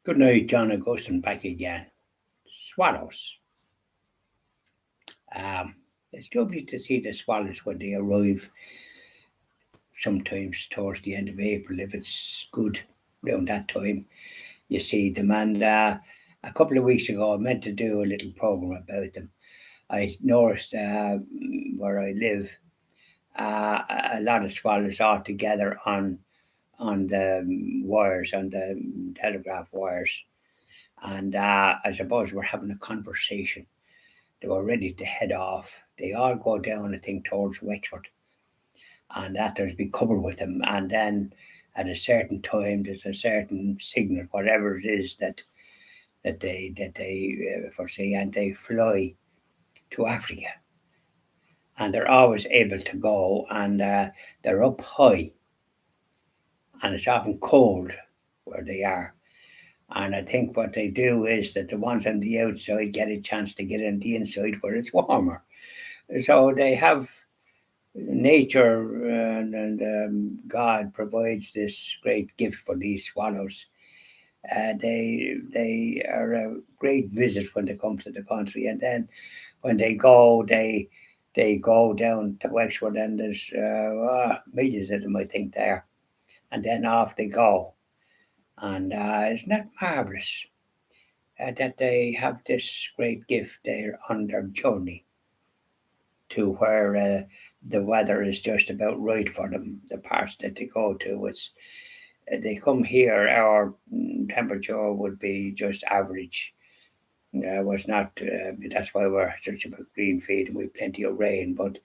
Good night, John Augustine back again. Swallows. Um, it's lovely to see the swallows when they arrive, sometimes towards the end of April, if it's good around that time. You see them, and a couple of weeks ago, I meant to do a little program about them. I noticed where I live, a lot of swallows are together on the wires, on the telegraph wires, and I suppose we're having a conversation. They were ready to head off. They all go down, I think, towards Wexford, and after be covered with them. And then at a certain time, there's a certain signal, whatever it is that they foresee, and they fly to Africa. And they're always able to go, and they're up high, and it's often cold where they are. And I think what they do is that the ones on the outside get a chance to get on the inside where it's warmer. So they have nature, and God provides this great gift for these swallows. They are a great visit when they come to the country, and then when they go down to Wexford, and there's millions of them, I think, there, and then off they go. And isn't that marvelous that they have this great gift there on their journey to where the weather is just about right for them, the parts that they go to. They come here, our temperature would be just average. Was not, that's why we're such a green field and we've plenty of rain, but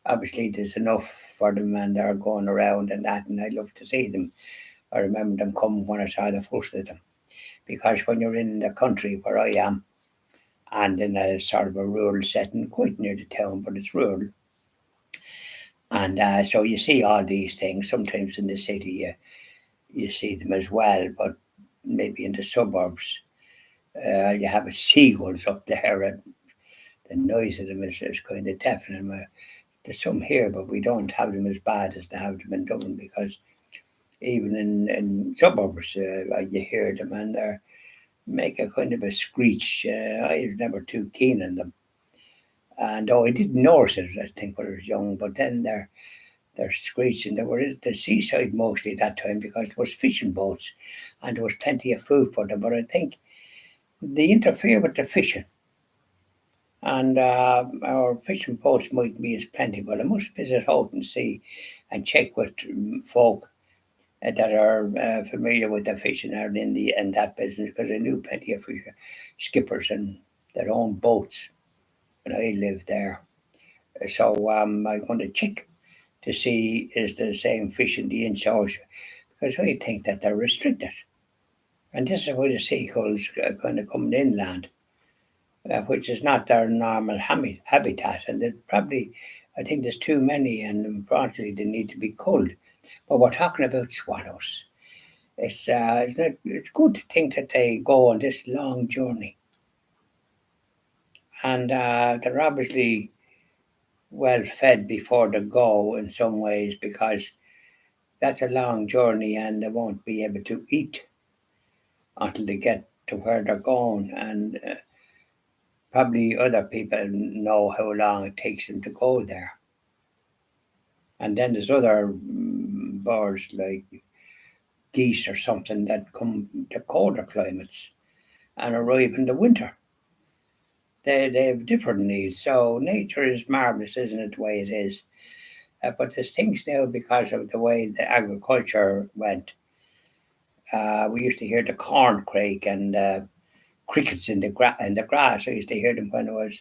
obviously there's enough for them, and they're going around and that, and I love to see them. I remember them coming when I saw the first of them, because when you're in the country where I am, and in a sort of a rural setting, quite near the town, but it's rural. And so you see all these things. Sometimes in the city, you see them as well, but maybe in the suburbs, you have a seagulls up there, and the noise of them is kind of deafening. There's some here, but we don't have them as bad as they have them in Dublin, because even in suburbs, you hear them, and they make a kind of a screech. I was never too keen on them. And though I didn't notice it, I think, when I was young, but then they're screeching. They were at the seaside mostly at that time, because there was fishing boats and there was plenty of food for them. But I think they interfere with the fishing, and our fishing boats might be as plenty. But I must visit out and see and check with folk that are familiar with the fishing and in that business, because I knew plenty of skippers and their own boats when I lived there. So I want to check to see is the same fish in the inshore, because I think that they're restricted. And this is where the seagulls kind of coming inland, which is not their normal habitat. And they probably, I think there's too many, and unfortunately they need to be culled. But we're talking about swallows. It's good to think that they go on this long journey, and they're obviously well fed before they go in some ways, because that's a long journey and they won't be able to eat until they get to where they're going. And probably other people know how long it takes them to go there. And then there's other birds like geese or something that come to colder climates and arrive in the winter. They have different needs. So nature is marvelous, isn't it, the way it is? But there's things now, because of the way the agriculture went. We used to hear the corn crake and crickets in the grass. I used to hear them when I was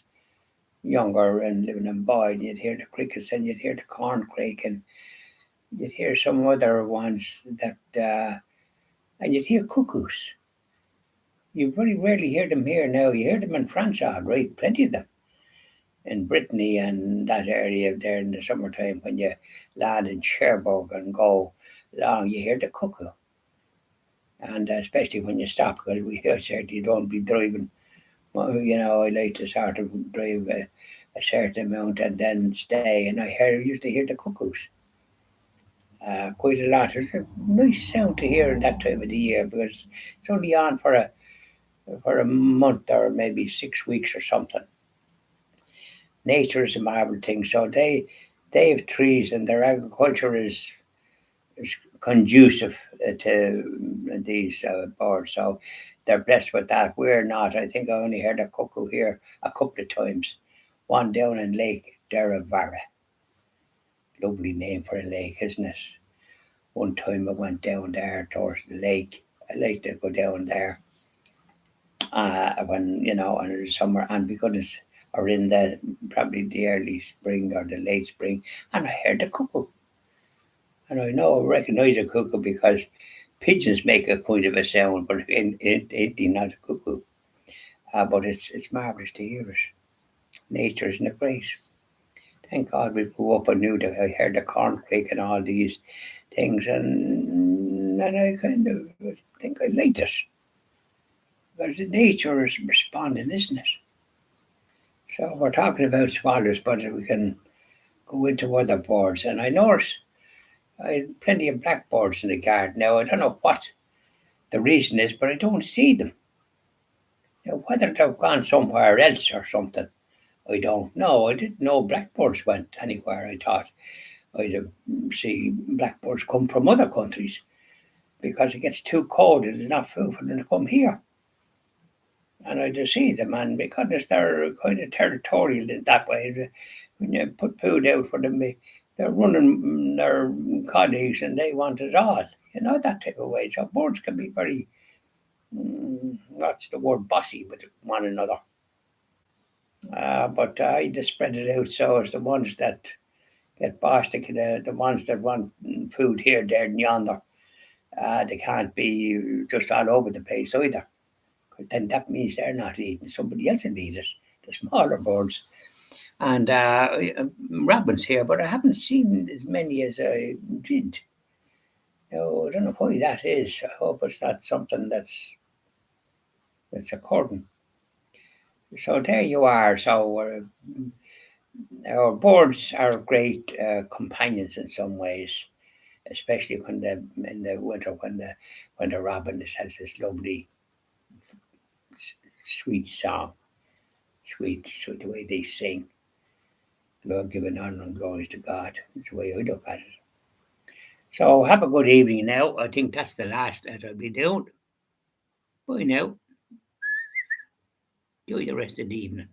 younger and living in Boyd. You'd hear the crickets and you'd hear the corn crake, and you'd hear some other ones that, and you'd hear cuckoos. You very rarely hear them here now. You hear them in France, all right, plenty of them. In Brittany and that area there in the summertime, when you land in Cherbourg and go along, you hear the cuckoo. And especially when you stop, because we said you don't be driving. Well, I like to sort of drive a certain amount and then stay, and I used to hear the cuckoos. quite a lot. It's a nice sound to hear in that time of the year because it's only on for a month or maybe 6 weeks or something. Nature is a marvel thing. So they have trees and their agriculture is conducive to these birds. So they're blessed with that. We're not. I think I only heard a cuckoo here a couple of times. One down in Lake Derravara. Lovely name for a lake, isn't it? One time I went down there towards the lake. I like to go down there when in the summer, and because or in the probably the early spring or the late spring, and I heard the cuckoo, and I know I recognise a cuckoo because pigeons make a kind of a sound, but it not a cuckoo. But it's marvelous to hear it. Nature isn't it great? Thank God we grew up and knew that I heard the corncrake and all these things, and I kind of think I liked it because the nature is responding, isn't it? So we're talking about swallows, but we can go into other birds. And I notice I had plenty of blackbirds in the garden. Now I don't know what the reason is, but I don't see them. Now whether they've gone somewhere else or something, I don't know. I didn't know blackbirds went anywhere. I thought I'd see blackbirds come from other countries because it gets too cold and it's not food for them to come here. And I just see them, and because they're kind of territorial in that way, when you put food out for them, they're running their colleagues and they want it all, that type of way. So birds can be very, what's the word, bossy with one another. But I just spread it out so as the ones that get bossed, the ones that want food here, there, and yonder, they can't be just all over the place either. Then that means they're not eating. Somebody else will eat it. The smaller birds and robins here, but I haven't seen as many as I did. No, I don't know why that is. I hope it's not something that's occurring. So there you are. So our birds are great companions in some ways, especially when in the winter when the robin has this lovely sweet song, sweet the way they sing. Lord giving honor and glory to God. That's the way I look at it. So have a good evening now. I think that's the last that I'll be doing. Bye now. Enjoy the rest of the evening.